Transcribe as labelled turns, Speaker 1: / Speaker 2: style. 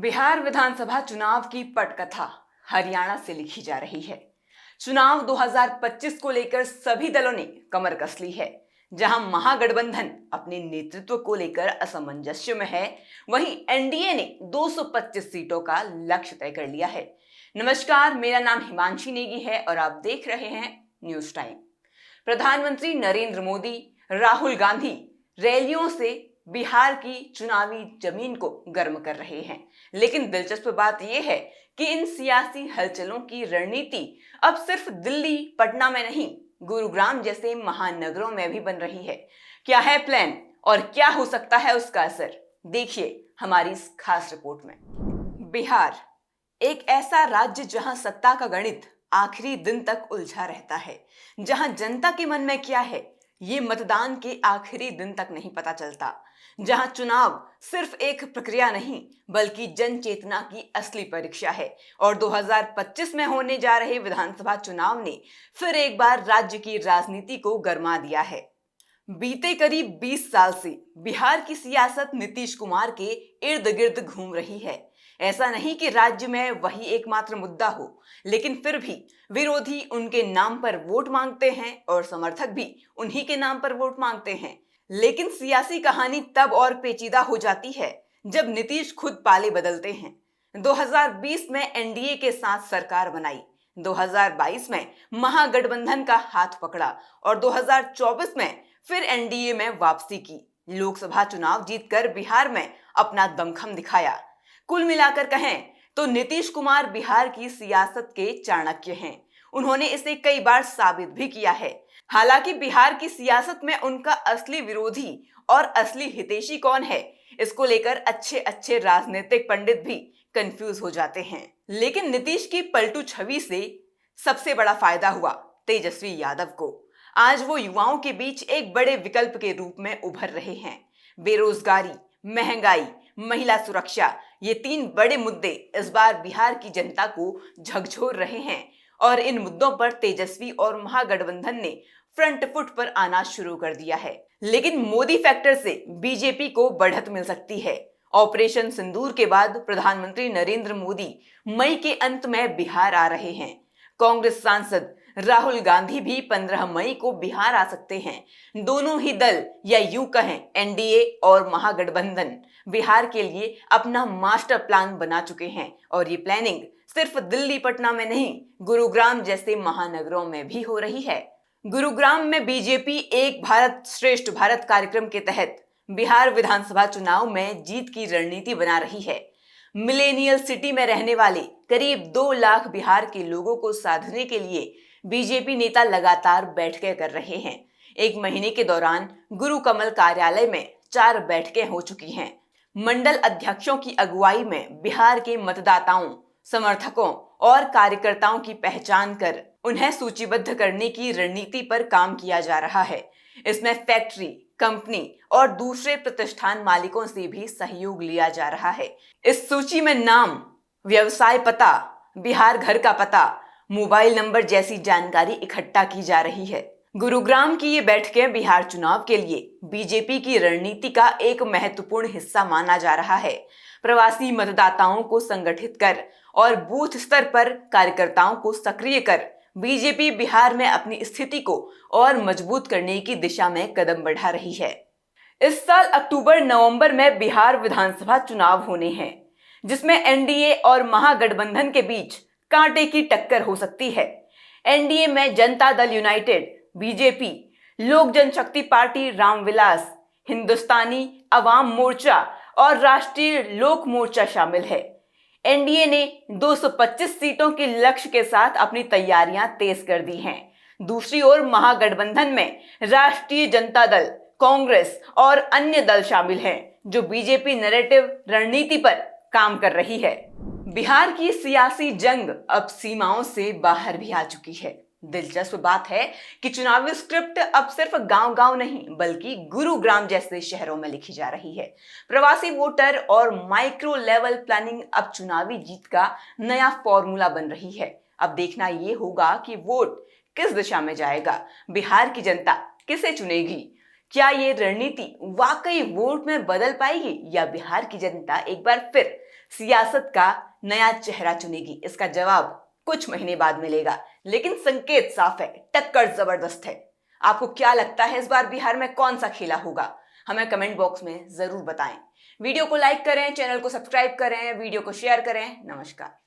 Speaker 1: बिहार विधानसभा चुनाव की पटकथा हरियाणा से लिखी जा रही है। चुनाव 2025 को लेकर सभी दलों ने कमर कस ली है। जहां महागठबंधन अपने नेतृत्व को लेकर असमंजस्य में है, वहीं एनडीए ने 225 सीटों का लक्ष्य तय कर लिया है। नमस्कार, मेरा नाम हिमांशी नेगी है और आप देख रहे हैं न्यूज टाइम। प्रधानमंत्री नरेंद्र मोदी, राहुल गांधी रैलियों से बिहार की चुनावी जमीन को गर्म कर रहे हैं। लेकिन दिलचस्प बात यह है कि इन सियासी हलचलों की रणनीति अब सिर्फ दिल्ली, पटना में नहीं, गुरुग्राम जैसे महानगरों में भी बन रही है। क्या है प्लान और क्या हो सकता है उसका असर, देखिए हमारी इस खास रिपोर्ट में। बिहार एक ऐसा राज्य जहां सत्ता का गणित आखिरी दिन तक उलझा रहता है, जहां जनता के मन में क्या है ये मतदान के आखिरी दिन तक नहीं पता चलता, जहां चुनाव सिर्फ एक प्रक्रिया नहीं बल्कि जन चेतना की असली परीक्षा है। और 2025 में होने जा रहे विधानसभा चुनाव ने फिर एक बार राज्य की राजनीति को गरमा दिया है। बीते करीब 20 साल से बिहार की सियासत नीतीश कुमार के इर्द गिर्द घूम रही है। ऐसा नहीं कि राज्य में वही एकमात्र मुद्दा हो, लेकिन फिर भी विरोधी उनके नाम पर वोट मांगते हैं और समर्थक भी उन्हीं के नाम पर वोट मांगते हैं। लेकिन सियासी कहानी तब और पेचीदा हो जाती है जब नीतीश खुद पाले बदलते हैं। 2020 में एनडीए के साथ सरकार बनाई, 2022 में महागठबंधन का हाथ पकड़ा और 2024 में फिर एनडीए में वापसी की। लोकसभा चुनाव जीतकर बिहार में अपना दमखम दिखाया। कुल मिलाकर कहें तो नीतीश कुमार बिहार की सियासत के चाणक्य हैं। उन्होंने इसे कई बार साबित भी किया है। हालांकि बिहार की सियासत में उनका असली विरोधी और असली हितैषी कौन है, इसको लेकर अच्छे अच्छे राजनीतिक पंडित भी कंफ्यूज हो जाते हैं। लेकिन नीतीश की पलटू छवि से सबसे बड़ा फायदा हुआ तेजस्वी यादव को। आज वो युवाओं के बीच एक बड़े विकल्प के रूप में उभर रहे हैं। बेरोजगारी, महंगाई, महिला सुरक्षा, ये 3 बड़े मुद्दे इस बार बिहार की जनता को झकझोर रहे हैं और इन मुद्दों पर तेजस्वी और महागठबंधन ने फ्रंट फुट पर आना शुरू कर दिया है। लेकिन मोदी फैक्टर से बीजेपी को बढ़त मिल सकती है। ऑपरेशन सिंदूर के बाद प्रधानमंत्री नरेंद्र मोदी मई के अंत में बिहार आ रहे हैं। कांग्रेस सांसद राहुल गांधी भी 15 मई को बिहार आ सकते हैं। दोनों ही दल, या यूं कहें एनडीए और महागठबंधन, बिहार के लिए अपना मास्टर प्लान बना चुके हैं और ये प्लानिंग सिर्फ दिल्ली, पटना में नहीं, गुरुग्राम जैसे महानगरों में भी हो रही है। गुरुग्राम में बीजेपी एक भारत श्रेष्ठ भारत कार्यक्रम के तहत बिहार विधानसभा चुनाव में जीत की रणनीति बना रही है। मिलेनियल सिटी में रहने वाले करीब 2 लाख बिहार के लोगों को साधने के लिए बीजेपी नेता लगातार बैठकें कर रहे हैं। 1 महीने के दौरान गुरु कमल कार्यालय में 4 बैठकें हो चुकी हैं। मंडल अध्यक्षों की अगुवाई में बिहार के मतदाताओं, समर्थकों और कार्यकर्ताओं की पहचान कर उन्हें सूचीबद्ध करने की रणनीति पर काम किया जा रहा है। इसमें फैक्ट्री, कंपनी और दूसरे प्रतिष्ठान मालिकों से भी सहयोग लिया जा रहा है। इस सूची में नाम, व्यवसाय पता, बिहार घर का पता, मोबाइल नंबर जैसी जानकारी इकट्ठा की जा रही है। गुरुग्राम की ये बैठकें बिहार चुनाव के लिए बीजेपी की रणनीति का एक महत्वपूर्ण हिस्सा माना जा रहा है। प्रवासी मतदाताओं को संगठित कर और बूथ स्तर पर कार्यकर्ताओं को सक्रिय कर बीजेपी बिहार में अपनी स्थिति को और मजबूत करने की दिशा में कदम बढ़ा रही है। इस साल अक्टूबर-नवंबर में बिहार विधानसभा चुनाव होने हैं, जिसमें एनडीए और महागठबंधन के बीच कांटे की टक्कर हो सकती है। एनडीए में जनता दल यूनाइटेड, बीजेपी, लोक जनशक्ति पार्टी रामविलास, हिंदुस्तानी अवाम मोर्चा और राष्ट्रीय लोक मोर्चा शामिल है। एनडीए ने 225 सीटों के लक्ष्य के साथ अपनी तैयारियां तेज कर दी हैं। दूसरी ओर महागठबंधन में राष्ट्रीय जनता दल, कांग्रेस और अन्य दल शामिल हैं, जो बीजेपी नैरेटिव रणनीति पर काम कर रही है। बिहार की सियासी जंग अब सीमाओं से बाहर भी आ चुकी है। दिलचस्प बात है कि चुनावी स्क्रिप्ट अब सिर्फ गांव-गांव नहीं बल्कि गुरुग्राम जैसे शहरों में लिखी जा रही है। प्रवासी वोटर और माइक्रो लेवल प्लानिंग अब चुनावी जीत का नया फॉर्मूला बन रही है। अब देखना यह होगा कि वोट किस दिशा में जाएगा, बिहार की जनता किसे चुनेगी, क्या ये रणनीति वाकई वोट में बदल पाएगी या बिहार की जनता एक बार फिर सियासत का नया चेहरा चुनेगी? इसका जवाब कुछ महीने बाद मिलेगा, लेकिन संकेत साफ है, टक्कर जबरदस्त है। आपको क्या लगता है इस बार बिहार में कौन सा खेला होगा? हमें कमेंट बॉक्स में जरूर बताएं। वीडियो को लाइक करें, चैनल को सब्सक्राइब करें, वीडियो को शेयर करें। नमस्कार।